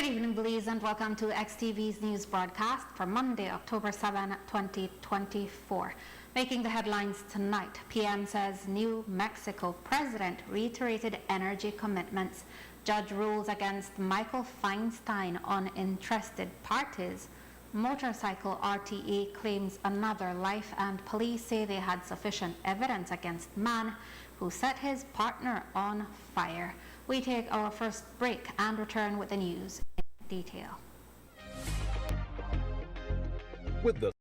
Good evening, Belize, and welcome to XTV's news broadcast for Monday, October 7, 2024. Making the headlines tonight, PM says New Mexico president reiterated energy commitments. Judge rules against Michael Feinstein on interested parties. Motorcycle RTA claims another life, and police say they had sufficient evidence against man who set his partner on fire. We take our first break and return with the news in detail. With the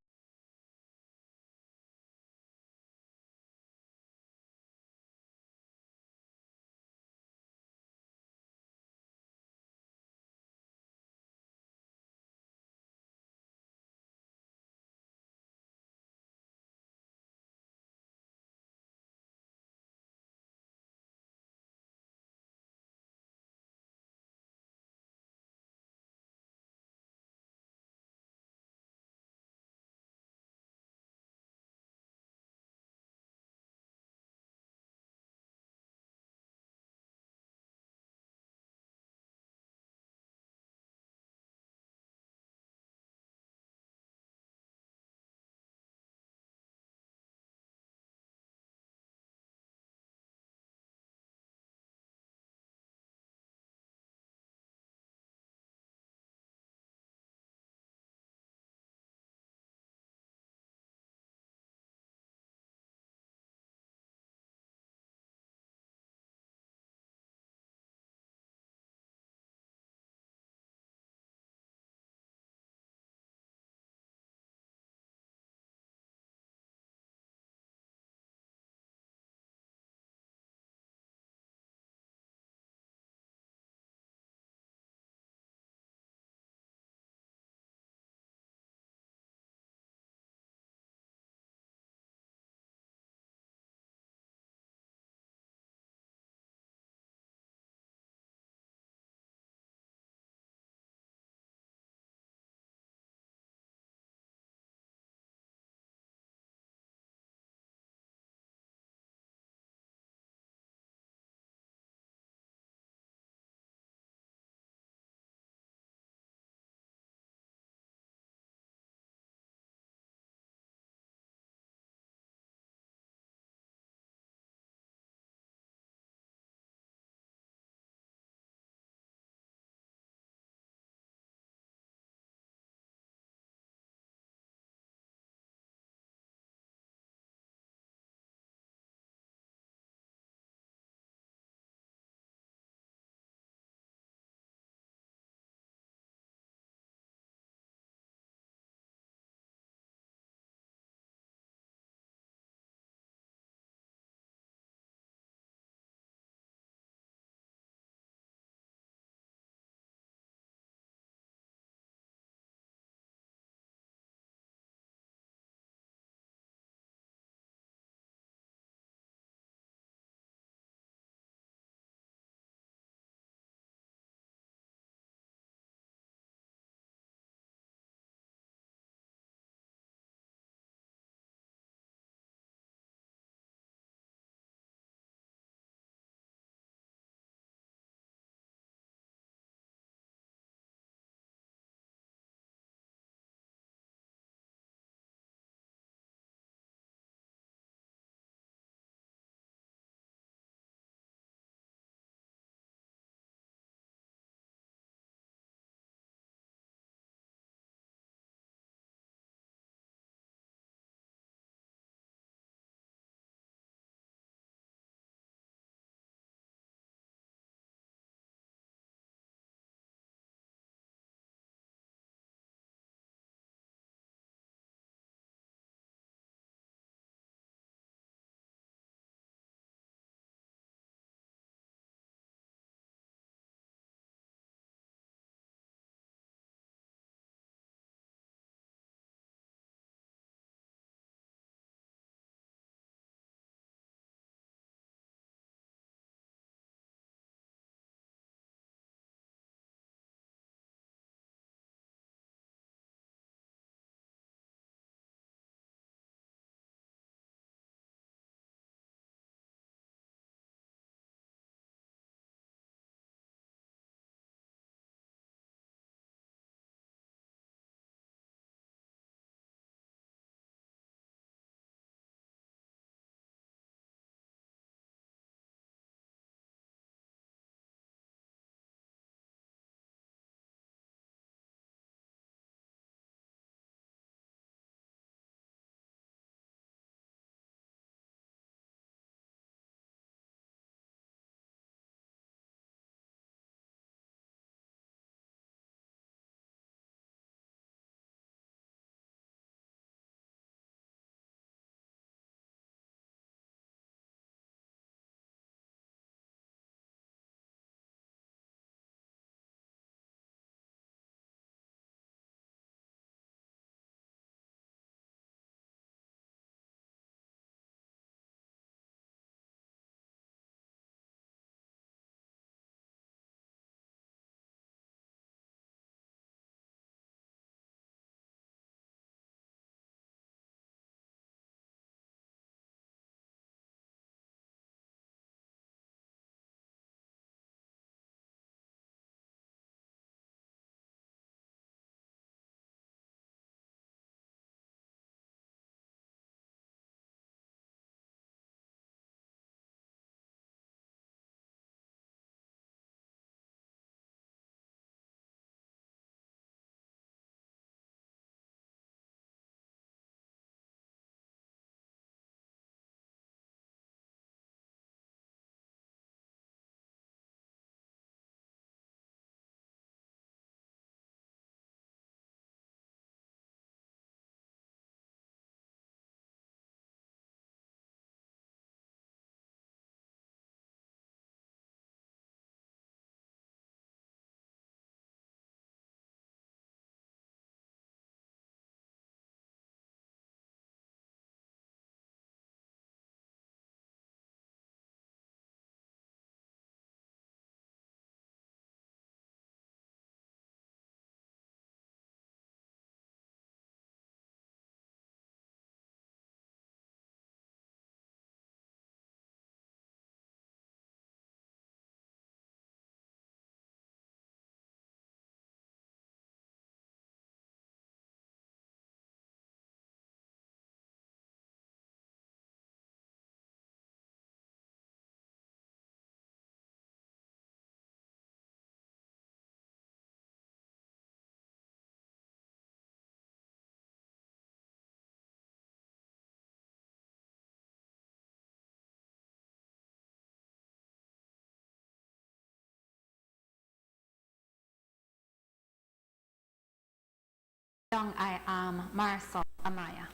Young I am, Marisol, Amaya.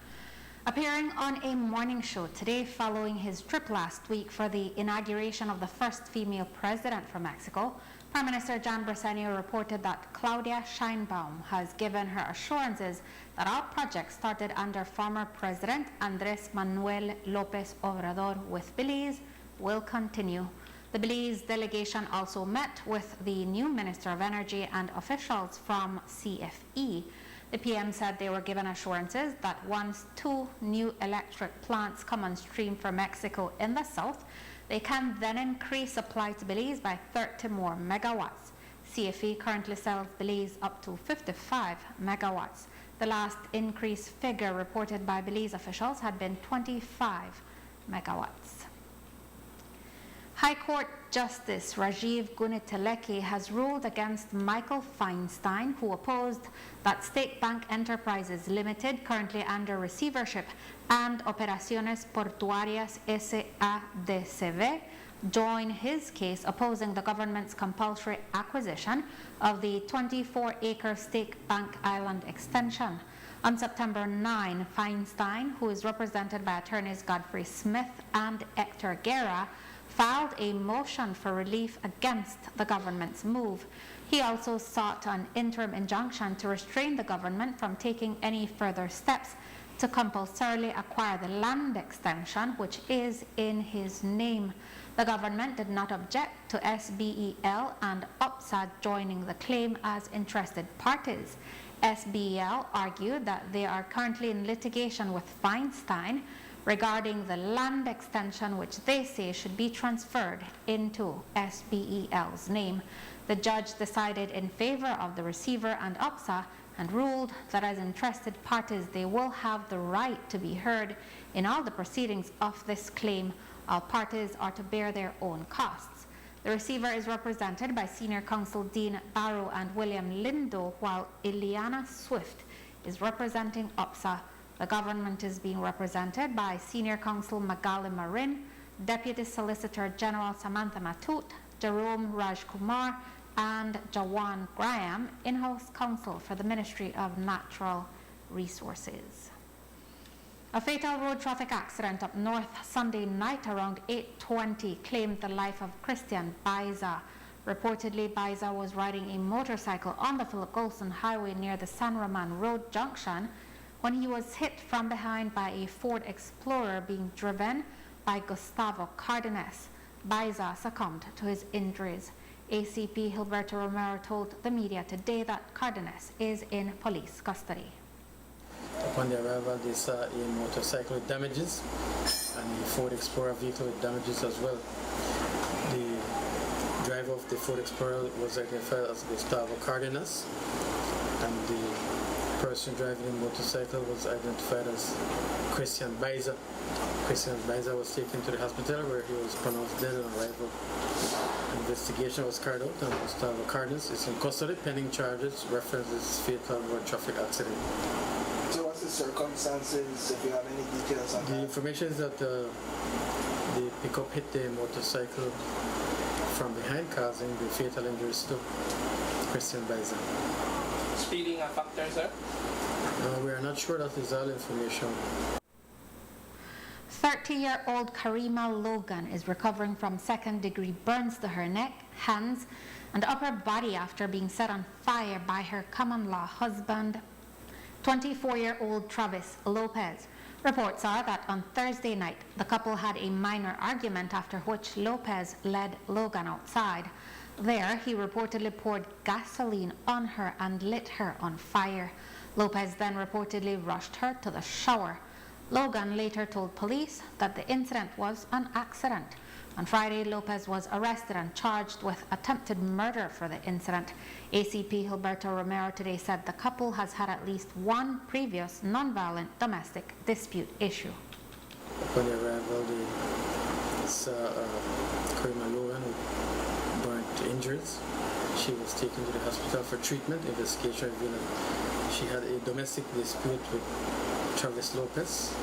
Appearing on a morning show today following his trip last week for the inauguration of the first female president for Mexico, Prime Minister Jan Briceño reported that Claudia Sheinbaum has given her assurances that all projects started under former President Andrés Manuel López Obrador with Belize will continue. The Belize delegation also met with the new Minister of Energy and officials from CFE. The PM said they were given assurances that once 2 new electric plants come on stream for Mexico in the south, they can then increase supply to Belize by 30 more megawatts. CFE currently sells Belize up to 55 megawatts. The last increase figure reported by Belize officials had been 25 megawatts. High Court Justice Rajiv Guniteleki has ruled against Michael Feinstein, who opposed that State Bank Enterprises Limited, currently under receivership, and Operaciones Portuarias S.A.D.C.V. join his case opposing the government's compulsory acquisition of the 24-acre State Bank Island extension. On September 9, Feinstein, who is represented by attorneys Godfrey Smith and Hector Guerra, filed a motion for relief against the government's move. He also sought an interim injunction to restrain the government from taking any further steps to compulsorily acquire the land extension, which is in his name. The government did not object to SBEL and UPSA joining the claim as interested parties. SBEL argued that they are currently in litigation with Feinstein regarding the land extension, which they say should be transferred into SBEL's name. The judge decided in favor of the receiver and UPSA and ruled that as interested parties they will have the right to be heard in all the proceedings of this claim. All parties are to bear their own costs. The receiver is represented by Senior Counsel Dean Barrow and William Lindo, while Ileana Swift is representing UPSA. The government is being represented by Senior Counsel Magali Marin, Deputy Solicitor General Samantha Matut, Jerome Rajkumar, and Jawan Graham, in-house counsel for the Ministry of Natural Resources. A fatal road traffic accident up north Sunday night around 8:20 claimed the life of Christian Baiza. Reportedly, Baiza was riding a motorcycle on the Philip Golson Highway near the San Roman Road junction when he was hit from behind by a Ford Explorer being driven by Gustavo Cardenas. Baiza succumbed to his injuries. ACP Gilberto Romero told the media today that Cardenas is in police custody. Upon the arrival, they saw a motorcycle with damages and a Ford Explorer vehicle with damages as well. The driver of the Ford Explorer was identified as Gustavo Cardenas, and the person driving the motorcycle was identified as Christian Baiza. Christian Baiza was taken to the hospital where he was pronounced dead on arrival. Investigation was carried out and Gustavo Cardenas is in custody pending charges references fatal road traffic accident. So what's the circumstances, if you have any details on that? The information is that the pickup hit the motorcycle from behind, causing the fatal injuries to Christian Baiza. Speeding a factor, sir? We are not sure. That is all information. 30-year-old Karima Logan is recovering from second-degree burns to her neck, hands, and upper body after being set on fire by her common-law husband, 24-year-old Travis Lopez. Reports are that on Thursday night, the couple had a minor argument after which Lopez led Logan outside. There, he reportedly poured gasoline on her and lit her on fire. Lopez then reportedly rushed her to the shower. Logan later told police that the incident was an accident. On Friday, Lopez was arrested and charged with attempted murder for the incident. ACP Gilberto Romero today said the couple has had at least one previous nonviolent domestic dispute issue. Upon the arrival, they saw Karima Logan with burnt injuries. She was taken to the hospital for treatment. Investigation revealed that she had a domestic dispute with Travis Lopez,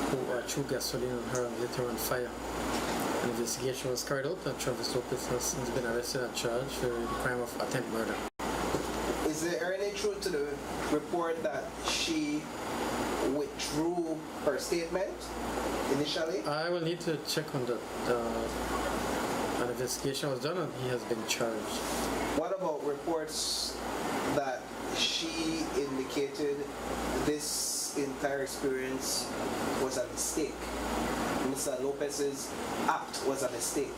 who threw gasoline on her and lit her on fire. An investigation was carried out and Travis Lopez has since been arrested and charged for the crime of attempted murder. Is there any truth to the report that she withdrew her statement initially? I will need to check on that. An investigation was done and he has been charged. What about reports that she indicated this entire experience was a mistake? Mr. Lopez's act was a mistake.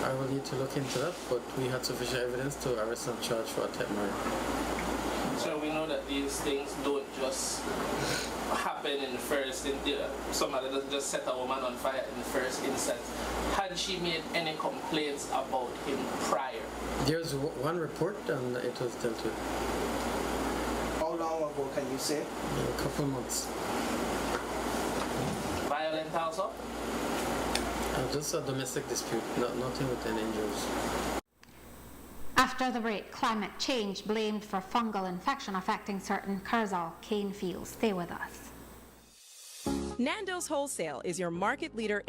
I will need to look into that, but we had sufficient evidence to arrest and charge for attempt murder. So we know that these things don't just happen in the first, somebody doesn't just set a woman on fire in the first instance. Had she made any complaints about him prior? There's one report and it was dealt with. How long ago can you say? A couple months. Violent also? Just a domestic dispute, nothing with any injuries. After the break, climate change blamed for fungal infection affecting certain Curzon cane fields. Stay with us. Nando's Wholesale is your market leader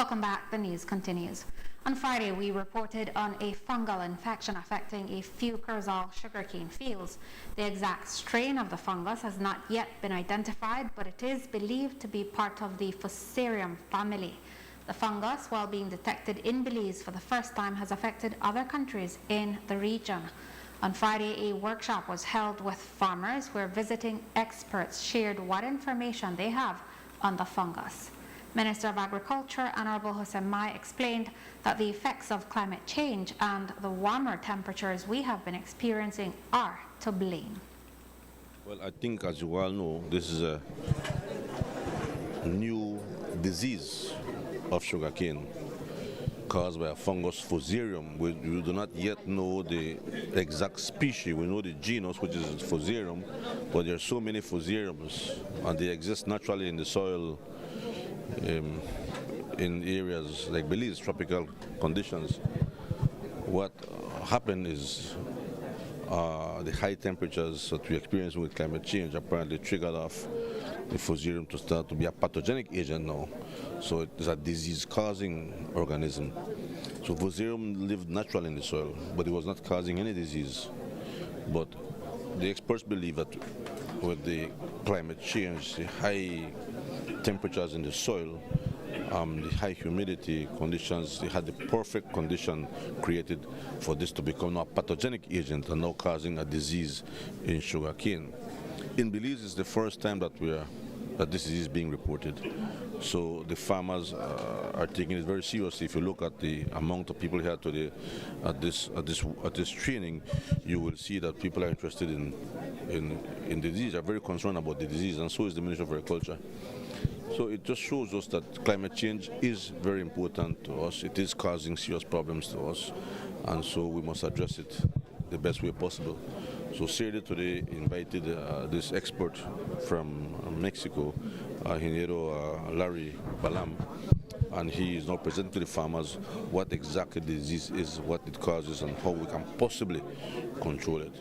Welcome back. The news continues. On Friday, we reported on a fungal infection affecting a few Curzal sugarcane fields. The exact strain of the fungus has not yet been identified, but it is believed to be part of the Fusarium family. The fungus, while being detected in Belize for the first time, has affected other countries in the region. On Friday, a workshop was held with farmers where visiting experts shared what information they have on the fungus. Minister of Agriculture, Honorable Amaya, explained that the effects of climate change and the warmer temperatures we have been experiencing are to blame. Well, I think, as you all know, this is a new disease of sugarcane caused by a fungus Fusarium. We do not yet know the exact species. We know the genus, which is Fusarium, but there are so many Fusariums, and they exist naturally in the soil in areas like Belize, tropical conditions. What happened is the high temperatures that we experience with climate change apparently triggered off the Fusarium to start to be a pathogenic agent now. So it is a disease-causing organism. So Fusarium lived naturally in the soil, but it was not causing any disease. But the experts believe that with the climate change, the high temperatures in the soil, the high humidity conditions, they had the perfect condition created for this to become a pathogenic agent and now causing a disease in sugarcane. In Belize, it's the first time that this disease is being reported. So the farmers are taking it very seriously. If you look at the amount of people here today at this training, you will see that people are interested in the disease, are very concerned about the disease, and so is the Ministry of Agriculture. So it just shows us that climate change is very important to us. It is causing serious problems to us, and so we must address it the best way possible. So CERDE today invited this expert from Mexico, Ingeniero Larry Balam, and he is now presenting to the farmers what exactly the disease is, what it causes, and how we can possibly control it.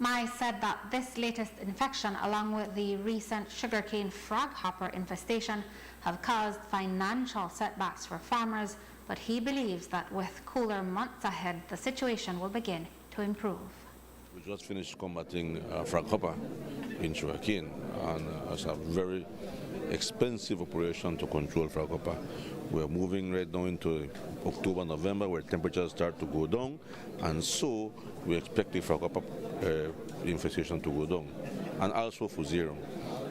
Mai said that this latest infection, along with the recent sugarcane froghopper infestation, have caused financial setbacks for farmers, but he believes that with cooler months ahead, the situation will begin to improve. We just finished combating froghopper in sugarcane, and it's a very expensive operation to control froghopper. We're moving right now into October, November, where temperatures start to go down, and so we expect the froghopper infestation to go down, and also Fusarium.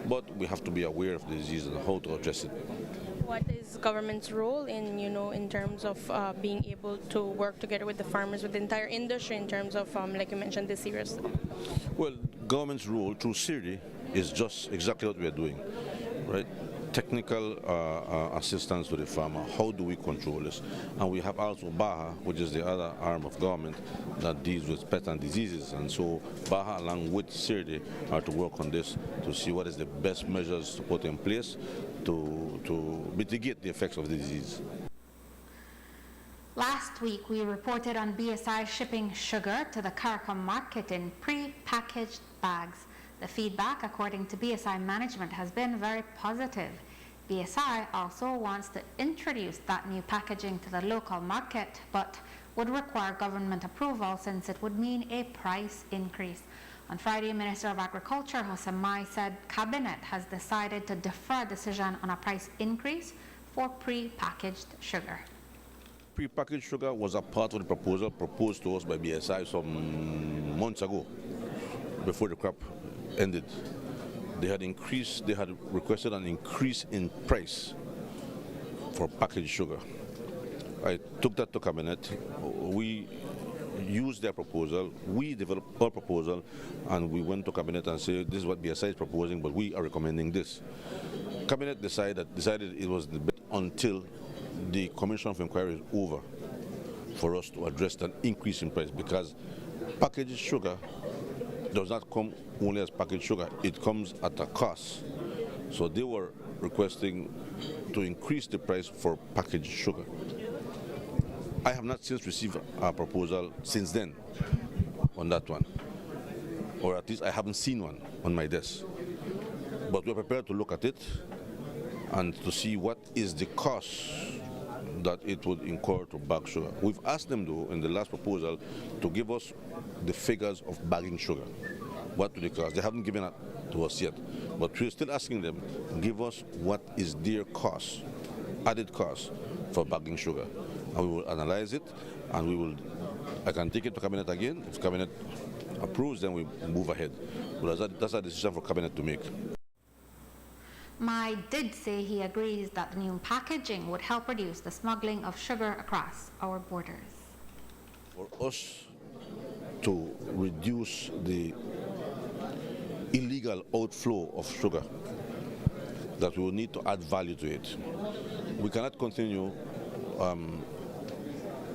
But we have to be aware of the disease and how to address it. What is government's role in, in terms of being able to work together with the farmers, with the entire industry, in terms of, like you mentioned, this serious? Well, government's role through CERDE is just exactly what we are doing, right? Technical assistance to the farmer. How do we control this? And we have also BAHA, which is the other arm of government that deals with pests and diseases. And so BAHA, along with CERDE, are to work on this to see what is the best measures to put in place to mitigate the effects of the disease. Last week, we reported on BSI shipping sugar to the Caracom market in pre-packaged bags. The feedback, according to BSI management, has been very positive. BSI also wants to introduce that new packaging to the local market, but would require government approval since it would mean a price increase. On Friday, Minister of Agriculture, Amaya, said Cabinet has decided to defer decision on a price increase for pre-packaged sugar. Pre-packaged sugar was a part of the proposal proposed to us by BSI some months ago, before the crop ended. They had requested an increase in price for packaged sugar. I took that to Cabinet. We used their proposal, we developed our proposal, and we went to Cabinet and said, this is what BSI is proposing, but we are recommending this. Cabinet decided it was the best until the Commission of Inquiry is over for us to address that increase in price, because packaged sugar does not come only as packaged sugar, it comes at a cost. So they were requesting to increase the price for packaged sugar. I have not since received a proposal since then on that one, or at least I haven't seen one on my desk. But we're prepared to look at it and to see what is the cost that it would incur to bag sugar. We've asked them, though, in the last proposal, to give us the figures of bagging sugar. What do they cost? They haven't given it to us yet, but we're still asking them, give us what is their cost, added cost for bagging sugar. And we will analyze it, and I can take it to Cabinet again. If Cabinet approves, then we move ahead. But that's a decision for Cabinet to make. Mai did say he agrees that the new packaging would help reduce the smuggling of sugar across our borders. For us to reduce the illegal outflow of sugar, that we will need to add value to it. We cannot continue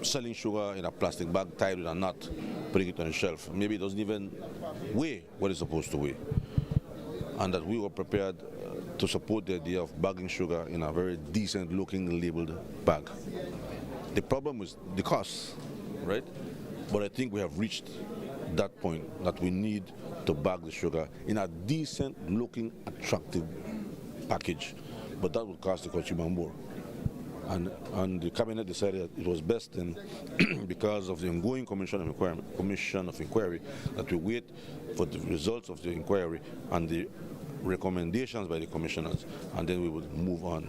selling sugar in a plastic bag tied with a knot, putting it on a shelf. Maybe it doesn't even weigh what it's supposed to weigh. And that we were prepared to support the idea of bagging sugar in a very decent looking labeled bag. The problem is the cost, right? But I think we have reached that point that we need to bag the sugar in a decent looking, attractive package. But that would cost the consumer more. And the Cabinet decided it was best then, because of the ongoing commission of inquiry, that we wait for the results of the inquiry and the recommendations by the commissioners, and then we would move on.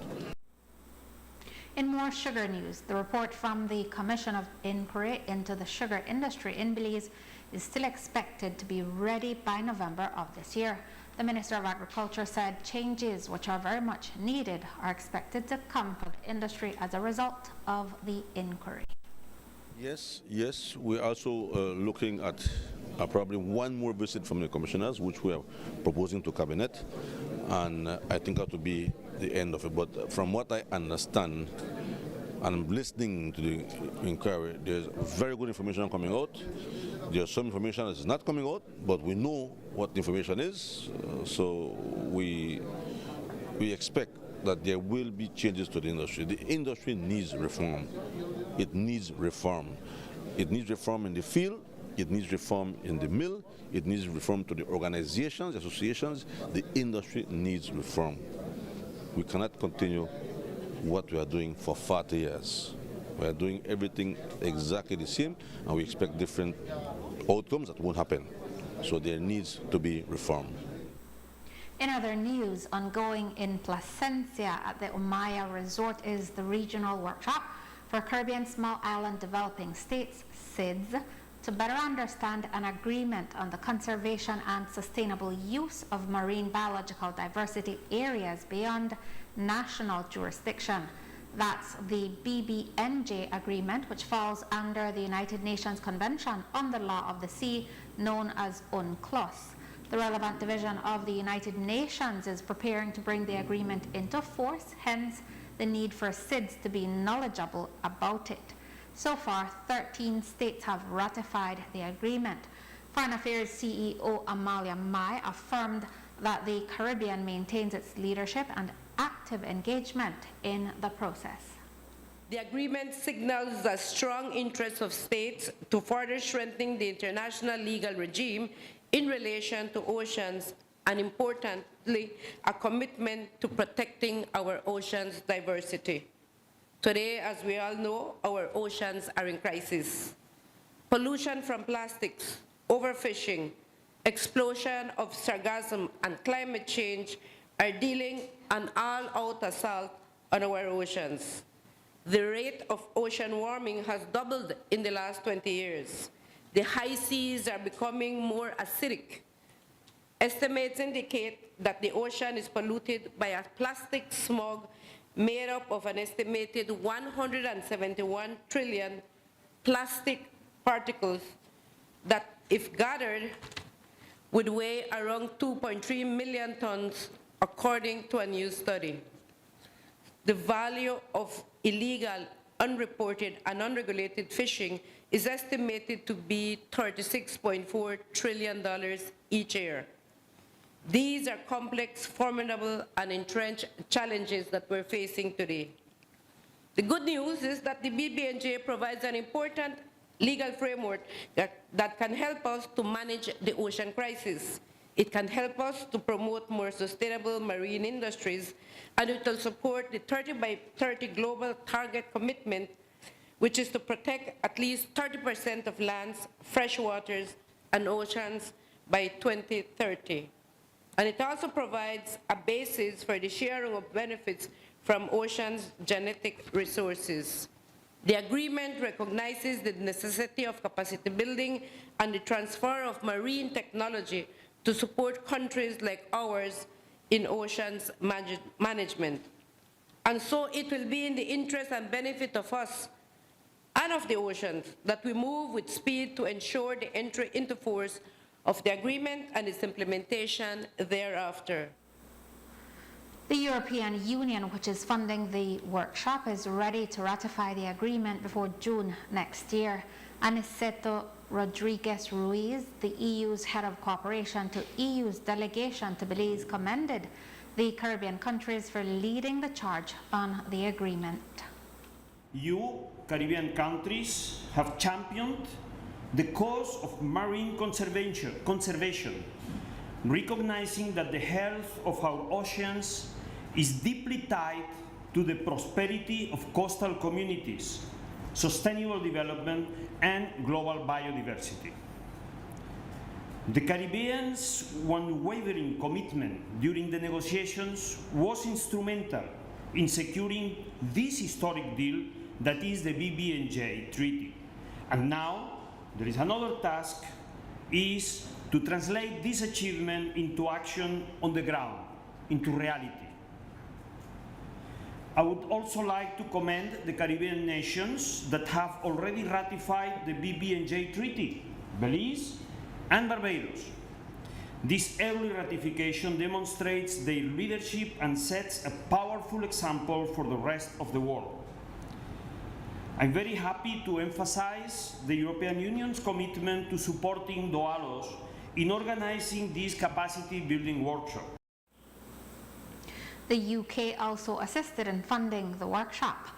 In more sugar news, the report from the Commission of Inquiry into the Sugar Industry in Belize is still expected to be ready by November of this year. The Minister of Agriculture said changes, which are very much needed, are expected to come for the industry as a result of the inquiry. Yes, we're also looking at probably one more visit from the commissioners, which we are proposing to Cabinet, and I think that will be the end of it. But from what I understand, and listening to the inquiry, there's very good information coming out. There's some information that is not coming out, but we know what the information is, so we expect that there will be changes to the industry. The industry needs reform. It needs reform. It needs reform in the field. It needs reform in the mill. It needs reform to the organizations, associations. The industry needs reform. We cannot continue what we are doing for 40 years. We are doing everything exactly the same, and we expect different outcomes that won't happen. So there needs to be reform. In other news, ongoing in Placencia at the Amaya Resort is the regional workshop for Caribbean Small Island Developing States, SIDS, to better understand an agreement on the conservation and sustainable use of marine biological diversity areas beyond national jurisdiction. That's the BBNJ agreement, which falls under the United Nations Convention on the Law of the Sea, known as UNCLOS. The relevant division of the United Nations is preparing to bring the agreement into force, hence the need for SIDS to be knowledgeable about it. So far, 13 states have ratified the agreement. Foreign Affairs CEO Amaya Mai affirmed that the Caribbean maintains its leadership and active engagement in the process. The agreement signals the strong interest of states to further strengthen the international legal regime in relation to oceans and, importantly, a commitment to protecting our oceans' diversity. Today, as we all know, our oceans are in crisis. Pollution from plastics, overfishing, explosion of sargassum, and climate change are dealing an all-out assault on our oceans. The rate of ocean warming has doubled in the last 20 years. The high seas are becoming more acidic. Estimates indicate that the ocean is polluted by a plastic smog made up of an estimated 171 trillion plastic particles that, if gathered, would weigh around 2.3 million tons, according to a new study. The value of illegal, unreported, and unregulated fishing is estimated to be $36.4 trillion each year. These are complex, formidable, and entrenched challenges that we're facing today. The good news is that the BBNJ provides an important legal framework that can help us to manage the ocean crisis. It can help us to promote more sustainable marine industries, and it will support the 30 by 30 global target commitment, which is to protect at least 30% of lands, freshwaters, and oceans by 2030. And it also provides a basis for the sharing of benefits from oceans' genetic resources. The agreement recognizes the necessity of capacity building and the transfer of marine technology to support countries like ours in oceans management. And so it will be in the interest and benefit of us and of the oceans that we move with speed to ensure the entry into force of the agreement and its implementation thereafter. The European Union, which is funding the workshop, is ready to ratify the agreement before June next year. Aniceto Rodriguez Ruiz, the EU's head of cooperation to EU's delegation to Belize, commended the Caribbean countries for leading the charge on the agreement. You, Caribbean countries, have championed the cause of marine conservation, recognizing that the health of our oceans is deeply tied to the prosperity of coastal communities, sustainable development, and global biodiversity. The Caribbean's unwavering commitment during the negotiations was instrumental in securing this historic deal that is the BBNJ Treaty. And now, there is another task, is to translate this achievement into action on the ground, into reality. I would also like to commend the Caribbean nations that have already ratified the BBNJ Treaty, Belize and Barbados. This early ratification demonstrates their leadership and sets a powerful example for the rest of the world. I'm very happy to emphasize the European Union's commitment to supporting DOALOS in organizing this capacity building workshop. The UK also assisted in funding the workshop.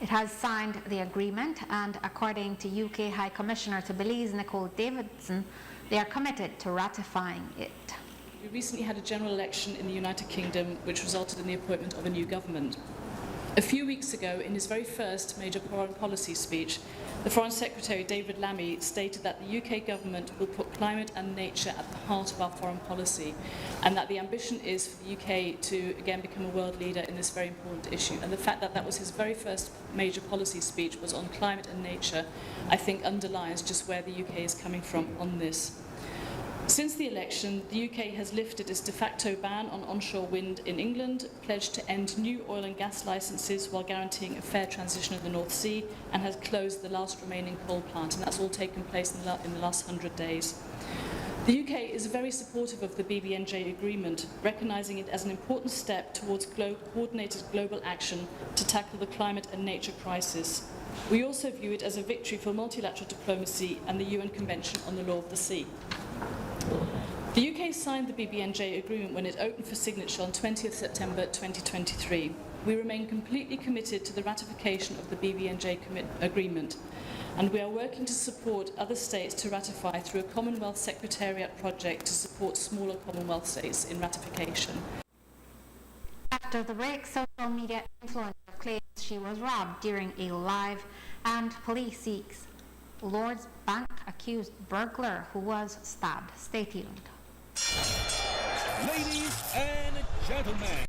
It has signed the agreement, and according to UK High Commissioner to Belize, Nicole Davidson, they are committed to ratifying it. We recently had a general election in the United Kingdom which resulted in the appointment of a new government. A few weeks ago, in his very first major foreign policy speech, the Foreign Secretary David Lammy stated that the UK government will put climate and nature at the heart of our foreign policy, and that the ambition is for the UK to again become a world leader in this very important issue. And the fact that that was his very first major policy speech was on climate and nature, I think underlines just where the UK is coming from on this. Since the election, the UK has lifted its de facto ban on onshore wind in England, pledged to end new oil and gas licences while guaranteeing a fair transition of the North Sea, and has closed the last remaining coal plant, and that's all taken place in the last 100 days. The UK is very supportive of the BBNJ agreement, recognising it as an important step towards coordinated global action to tackle the climate and nature crisis. We also view it as a victory for multilateral diplomacy and the UN Convention on the Law of the Sea. The UK signed the BBNJ agreement when it opened for signature on 20th September 2023. We remain completely committed to the ratification of the BBNJ agreement, and we are working to support other states to ratify through a Commonwealth Secretariat project to support smaller Commonwealth states in ratification. After the break, social media influencer claims she was robbed during a live, and police seeks Lord's Bank accused burglar who was stabbed. Stay tuned. Ladies and gentlemen,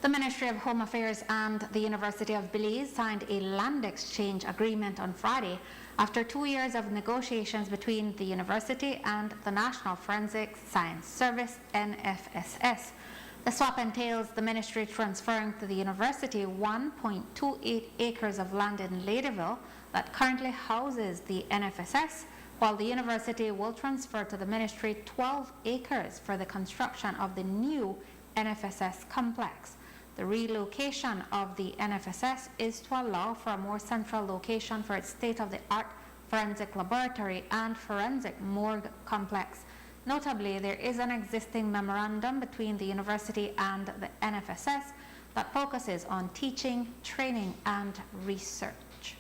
The Ministry of Home Affairs and the University of Belize signed a land exchange agreement on Friday after 2 years of negotiations between the university and the National Forensic Science Service, NFSS. The swap entails the ministry transferring to the university 1.28 acres of land in Ladyville that currently houses the NFSS, while the university will transfer to the ministry 12 acres for the construction of the new NFSS complex. The relocation of the NFSS is to allow for a more central location for its state-of-the-art forensic laboratory and forensic morgue complex. Notably, there is an existing memorandum between the university and the NFSS that focuses on teaching, training, and research.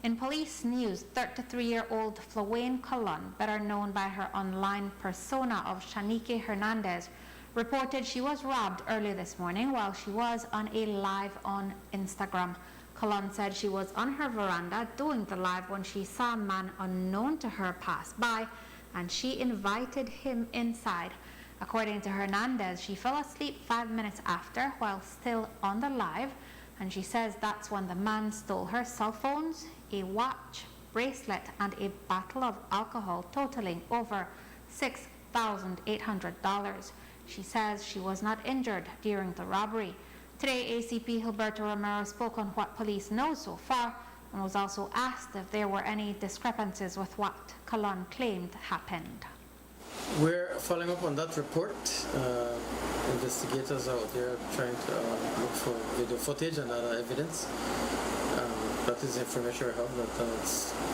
In police news, 33-year-old Flawane Colon, better known by her online persona of Shanique Hernandez, reported she was robbed early this morning while she was on a live on Instagram. Colon said she was on her veranda doing the live when she saw a man unknown to her pass by, and she invited him inside. According to Hernandez, she fell asleep 5 minutes after while still on the live, and she says that's when the man stole her cell phones, a watch, bracelet, and a bottle of alcohol totaling over $6,800. She says she was not injured during the robbery. Today, ACP Gilberto Romero spoke on what police know so far and was also asked if there were any discrepancies with what Colon claimed happened. We're following up on that report. Investigators out there trying to look for video footage and other evidence. That is the information we have, that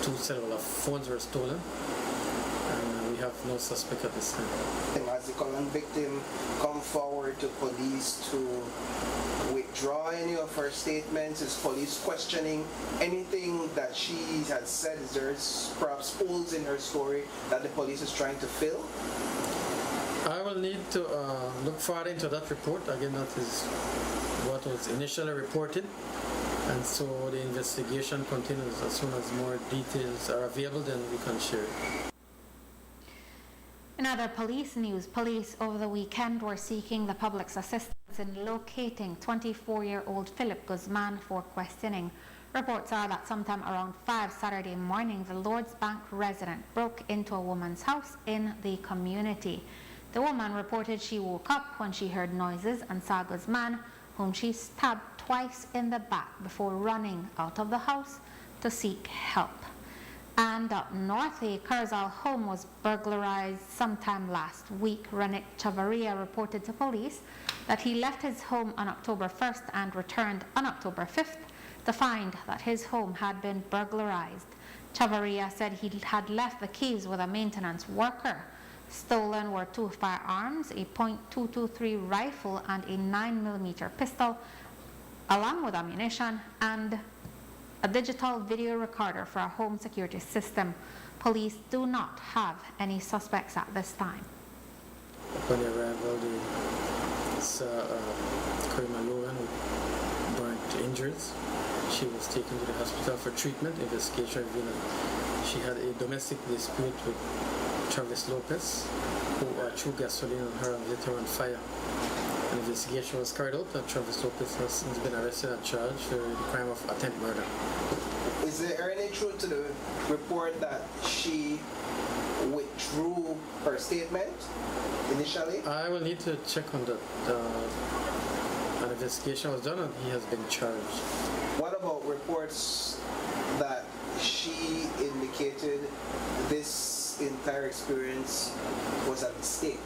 2 cellular phones were stolen. And we have no suspect at this time. Has the Colon victim come forward to police to withdraw any of her statements? Is police questioning anything that she has said? Is there perhaps holes in her story that the police is trying to fill? I will need to look further into that report. Again, that is what was initially reported. And so the investigation continues. As soon as more details are available, then we can share it. In other police news, police over the weekend were seeking the public's assistance in locating 24-year-old Philip Guzman for questioning. Reports are that sometime around 5 Saturday morning, the Lord's Bank resident broke into a woman's house in the community. The woman reported she woke up when she heard noises and saw Guzman, whom she stabbed twice in the back before running out of the house to seek help. And up north, a Curzal home was burglarized sometime last week. Renik Chavarria reported to police that he left his home on October 1st and returned on October 5th to find that his home had been burglarized. Chavarria said he had left the keys with a maintenance worker. Stolen were 2 firearms, a .223 rifle and a 9mm pistol, along with ammunition and a digital video recorder for a home security system. Police do not have any suspects at this time. Upon arrival, they saw Karima Logan with burnt injuries. She was taken to the hospital for treatment. Investigation revealed she had a domestic dispute with Travis Lopez, who threw gasoline on her and lit her on fire. An investigation was carried out, and Travis Lopez has since been arrested and charged for the crime of attempted murder. Is there any truth to the report that she withdrew her statement initially? I will need to check on that. An investigation was done and he has been charged. What about reports that she indicated this entire experience was a mistake?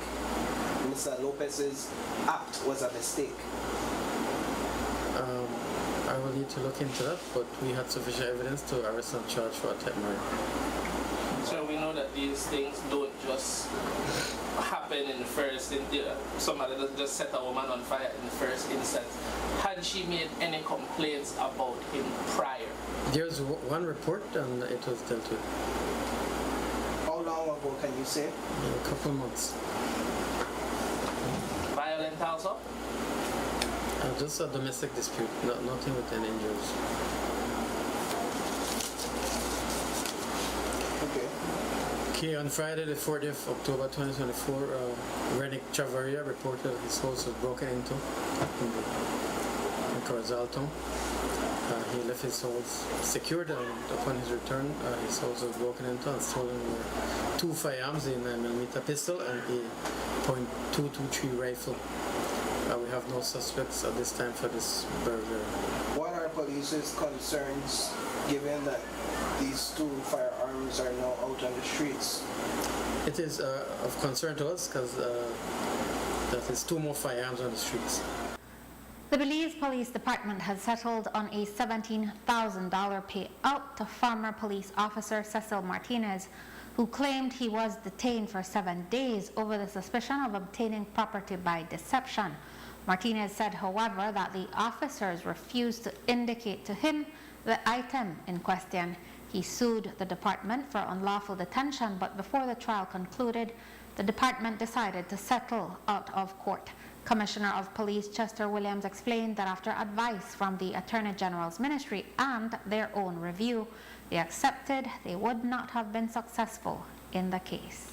Mr. Lopez's act was a mistake. I will need to look into that, but we had sufficient evidence to arrest and charge for attempted murder. So we know that these things don't just happen in the first instance. Somebody doesn't just set a woman on fire in the first instance. Had she made any complaints about him prior? There's one report and it was dealt with. How long ago can you say? A couple months. Violent also? Just a domestic dispute, nothing with any injuries. Okay. Okay, on Friday, the 40th of October 2024, Renick Chavaria reported his house was broken into in Corazalton. He left his house secured, and upon his return, his house was broken into and stolen were 2 firearms, a 9mm pistol and a .223 rifle. We have no suspects at this time for this burglary. What are police's concerns given that these 2 firearms are now out on the streets? It is of concern to us because that is 2 more firearms on the streets. The Belize Police Department has settled on a $17,000 payout to former police officer Cecil Martinez, who claimed he was detained for 7 days over the suspicion of obtaining property by deception. Martinez said, however, that the officers refused to indicate to him the item in question. He sued the department for unlawful detention, but before the trial concluded, the department decided to settle out of court. Commissioner of Police Chester Williams explained that after advice from the Attorney General's ministry and their own review, they accepted they would not have been successful in the case.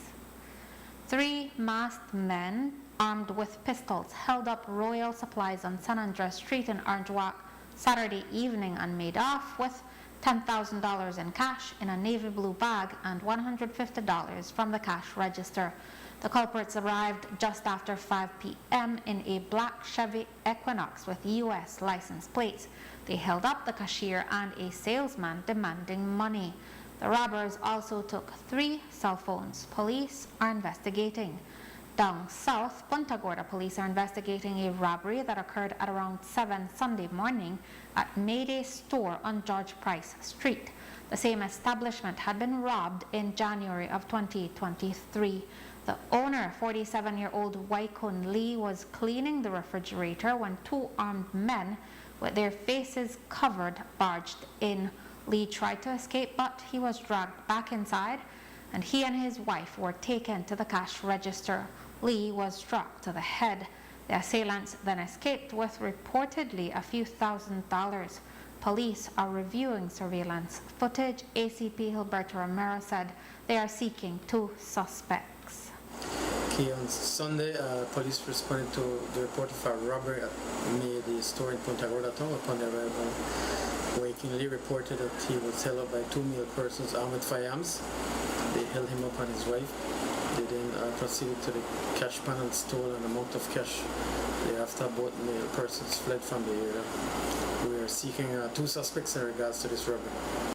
3 masked men armed with pistols held up Royal Supplies on San Andres Street in Orange Walk Saturday evening and made off with $10,000 in cash in a navy blue bag and $150 from the cash register. The culprits arrived just after 5 p.m. in a black Chevy Equinox with U.S. license plates. They held up the cashier and a salesman demanding money. The robbers also took 3 cell phones. Police are investigating. Down south, Punta Gorda police are investigating a robbery that occurred at around 7 Sunday morning at Mayday store on George Price Street. The same establishment had been robbed in January of 2023. The owner, 47-year-old Waikun Lee, was cleaning the refrigerator when 2 armed men with their faces covered barged in. Lee tried to escape, but he was dragged back inside, and he and his wife were taken to the cash register. Lee was struck to the head. The assailants then escaped with reportedly a few $1,000s. Police are reviewing surveillance footage. ACP Gilberto Romero said they are seeking 2 suspects. Okay, on Sunday, police responded to the report of a robbery at the store in Punta Gorda town. Upon their arrival, Waking Lee reported that he was held up by 2 male persons armed with firearms. They held him up and his wife. They then proceeded to the cash pan and stole an amount of cash. Thereafter, both male persons fled from the area. We are seeking 2 suspects in regards to this robbery.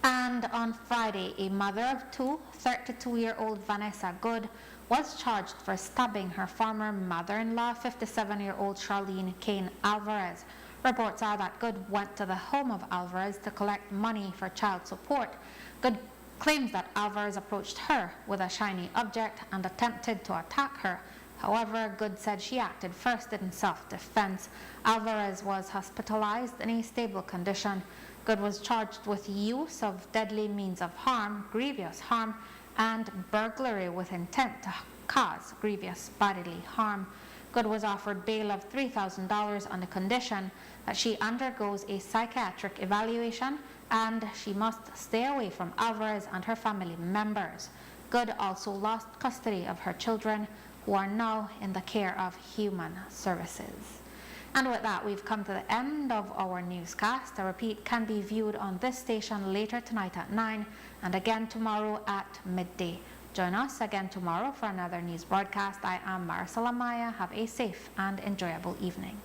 And on Friday, a mother of 2, 32-year-old Vanessa Good, was charged for stabbing her former mother-in-law, 57-year-old Charlene Kane Alvarez. Reports are that Good went to the home of Alvarez to collect money for child support. Good claims that Alvarez approached her with a shiny object and attempted to attack her. However, Good said she acted first in self-defense. Alvarez was hospitalized in a stable condition. Good was charged with use of deadly means of harm, grievous harm, and burglary with intent to cause grievous bodily harm. Good was offered bail of $3,000 on the condition that she undergoes a psychiatric evaluation and she must stay away from Alvarez and her family members. Good also lost custody of her children, who are now in the care of Human Services. And with that, we've come to the end of our newscast. A repeat can be viewed on this station later tonight at 9 and again tomorrow at midday. Join us again tomorrow for another news broadcast. I am Marisol Amaya. Have a safe and enjoyable evening.